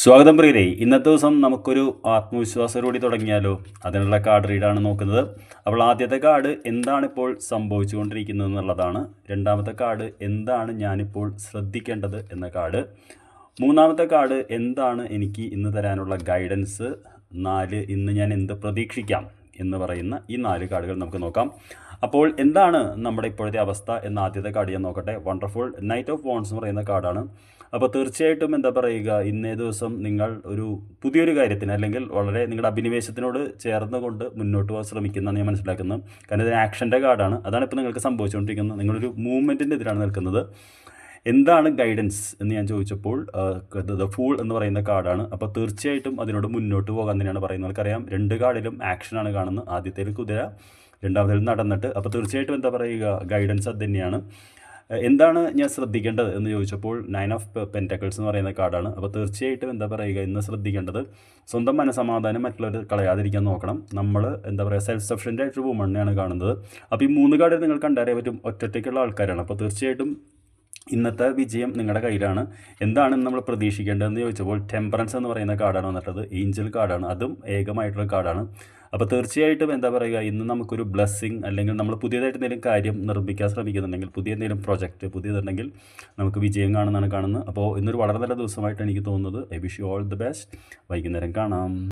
സ്വാഗതം പ്രിയരേ. ഇന്നത്തെ ദിവസം നമുക്കൊരു ആത്മവിശ്വാസത്തോടുകൂടി തുടങ്ങിയാലോ? അതിനുള്ള കാർഡ് റീഡാണ് നോക്കുന്നത്. അപ്പോൾ ആദ്യത്തെ കാർഡ് എന്താണ് ഇപ്പോൾ സംഭവിച്ചുകൊണ്ടിരിക്കുന്നത് എന്നുള്ളതാണ്. രണ്ടാമത്തെ കാർഡ് എന്താണ് ഞാനിപ്പോൾ ശ്രദ്ധിക്കേണ്ടത് എന്ന കാർഡ്. മൂന്നാമത്തെ കാർഡ് എന്താണ് എനിക്ക് ഇന്ന് തരാനുള്ള ഗൈഡൻസ്. 4 ഇന്ന് ഞാൻ എന്ത് പ്രതീക്ഷിക്കാം എന്ന് പറയുന്ന ഈ 4 കാർഡുകൾ നമുക്ക് നോക്കാം. അപ്പോൾ എന്താണ് നമ്മുടെ ഇപ്പോഴത്തെ അവസ്ഥ എന്ന ആദ്യത്തെ കാർഡ് ഞാൻ നോക്കട്ടെ. വണ്ടർഫുൾ നൈറ്റ് ഓഫ് വോൺസ് എന്ന് പറയുന്ന കാർഡാണ്. അപ്പോൾ തീർച്ചയായിട്ടും എന്താ പറയുക, ഇന്നേ ദിവസം നിങ്ങൾ ഒരു പുതിയൊരു കാര്യത്തിന് അല്ലെങ്കിൽ വളരെ നിങ്ങളുടെ അഭിനിവേശത്തിനോട് ചേർന്ന് കൊണ്ട് മുന്നോട്ട് പോകാൻ ശ്രമിക്കുന്നതാണ് ഞാൻ മനസ്സിലാക്കുന്നത്. കാരണം ഇത് ആക്ഷൻ്റെ കാർഡാണ്. അതാണ് ഇപ്പോൾ നിങ്ങൾക്ക് സംഭവിച്ചുകൊണ്ടിരിക്കുന്നത്. നിങ്ങളൊരു മൂവ്മെൻറ്റിൻ്റെ എതിരാണ് നിൽക്കുന്നത്. എന്താണ് ഗൈഡൻസ് എന്ന് ഞാൻ ചോദിച്ചപ്പോൾ ദ ഫൂൾ എന്ന് പറയുന്ന കാർഡാണ്. അപ്പോൾ തീർച്ചയായിട്ടും അതിനോട് മുന്നോട്ട് പോകാൻ തന്നെയാണ് പറയുന്നത്. നിങ്ങൾക്കറിയാം, 2 കാർഡിലും ആക്ഷനാണ് കാണുന്നത്. ആദ്യത്തേൽ കുതിര, രണ്ടാമത്തേൽ നടന്നിട്ട്. അപ്പോൾ തീർച്ചയായിട്ടും എന്താ പറയുക, ഗൈഡൻസ് അത് തന്നെയാണ്. എന്താണ് ഞാൻ ശ്രദ്ധിക്കേണ്ടത് എന്ന് ചോദിച്ചപ്പോൾ 9 ഓഫ് പെൻറ്റക്കിൾസ് എന്ന് പറയുന്ന കാർഡാണ്. അപ്പോൾ തീർച്ചയായിട്ടും എന്താ പറയുക, ഇന്ന് ശ്രദ്ധിക്കേണ്ടത് സ്വന്തം മനസ്സമാധാനം മറ്റുള്ളവർ കളയാതിരിക്കാൻ നോക്കണം. നമ്മൾ എന്താ പറയുക, സെൽഫ് സഫിഷ്യൻ്റ് ആയിട്ടൊരു വുമണിനെയാണ് കാണുന്നത്. അപ്പോൾ ഈ 3 കാർഡിൽ നിങ്ങൾ കണ്ടറിയാൻ പറ്റും ഒറ്റയ്ക്കുള്ള ആൾക്കാരാണ്. അപ്പോൾ തീർച്ചയായിട്ടും ഇന്നത്തെ വിജയം നിങ്ങളുടെ കയ്യിലാണ്. എന്താണ് നമ്മൾ പ്രതീക്ഷിക്കേണ്ടതെന്ന് ചോദിച്ചപ്പോൾ ടെമ്പറൻസ് എന്ന് പറയുന്ന കാർഡാണ് വന്നിട്ടത്. ഏഞ്ചൽ കാർഡാണ്, അതും ഏകമായിട്ടുള്ള കാർഡാണ്. അപ്പോൾ തീർച്ചയായിട്ടും എന്താ പറയുക, ഇന്ന് നമുക്കൊരു ബ്ലെസ്സിങ് അല്ലെങ്കിൽ നമ്മൾ പുതിയതായിട്ട് എന്തെങ്കിലും കാര്യം നിർമ്മിക്കാൻ ശ്രമിക്കുന്നുണ്ടെങ്കിൽ, പുതിയ എന്തെങ്കിലും പ്രൊജക്റ്റ് പുതിയതുണ്ടെങ്കിൽ നമുക്ക് വിജയം കാണുന്നതാണ് കാണുന്നത്. അപ്പോൾ ഇന്നൊരു വളരെ നല്ല ദിവസമായിട്ട് എനിക്ക് തോന്നുന്നത്. I wish you all the best. വൈകുന്നേരം കാണാം.